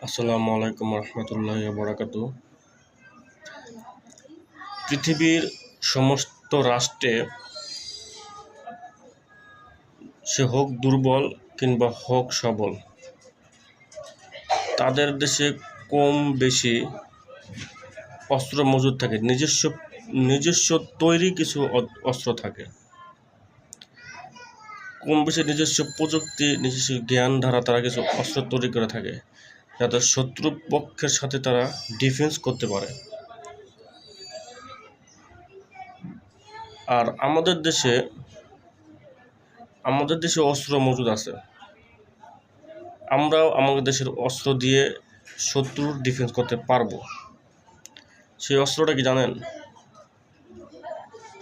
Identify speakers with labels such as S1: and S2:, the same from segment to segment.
S1: আসসালামু আলাইকুম রহমতুল্লাহি ওয়া বারাকাতুহু। পৃথিবীর সমস্ত রাষ্ট্রে সে হোক দুর্বল কিংবা হোক সবল, তাদের দেশে কম বেশি অস্ত্র মজুদ থাকে, নিজস্ব তৈরি কিছু অস্ত্র থাকে, কম বেশি নিজস্ব প্রযুক্তি, নিজস্ব জ্ঞান দ্বারা তারা কিছু অস্ত্র তৈরি করে থাকে, যাতে শত্রুপক্ষের সাথে তারা ডিফেন্স করতে পারে। আর আমাদের দেশে অস্ত্র মজুদ আছে। আমরাও আমাদের দেশের অস্ত্র দিয়ে শত্রুর ডিফেন্স করতে পারবো। সেই অস্ত্রটা কি জানেন?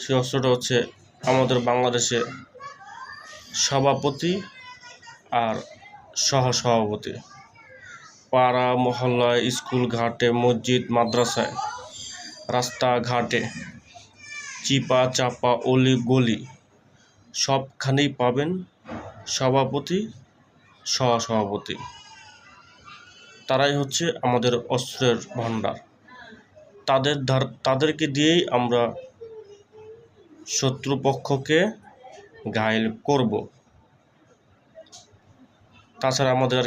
S1: সেই অস্ত্রটা হচ্ছে আমাদের বাংলাদেশে সভাপতি আর সহসভাপতি। পাড়া মহল্লায়, স্কুল ঘাটে, মসজিদ মাদ্রাসায়, রাস্তাঘাটে, চিপা চাপা অলি গলি সবখানেই পাবেন সভাপতি, সহসভাপতি। তারাই হচ্ছে আমাদের অস্ত্রের ভাণ্ডার। তাদেরকে দিয়েই আমরা শত্রুপক্ষকে ঘায়েল করব। তাছাড়া আমাদের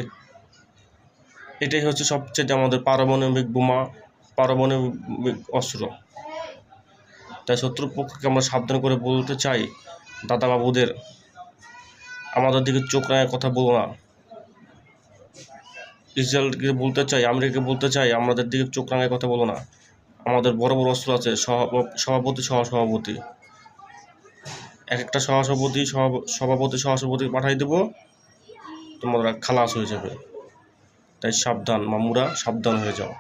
S1: এটাই হচ্ছে সবচেয়ে আমাদের পারমাণবিক বোমা, পারমাণবিক অস্ত্র। তাই শত্রুপক্ষকে আমরা সাবধান করে বলতে চাই, দাদা বাবুদের, আমাদের দিকে চোখ রাঙায় কথা বলো না। ইসরায়েলকে বলতে চাই, আমেরিকাকে বলতে চাই, আমাদের দিকে চোখ রাঙায় কথা বলো না। আমাদের বড় বড় অস্ত্র আছে, সভাপতি সহসভাপতি। একটা সভাপতি সহসভাপতি পাঠাই দেবো, তোমরা খালাস হয়ে যাবে। তাই সাবধান মামুরা, সাবধান হয়ে যাও।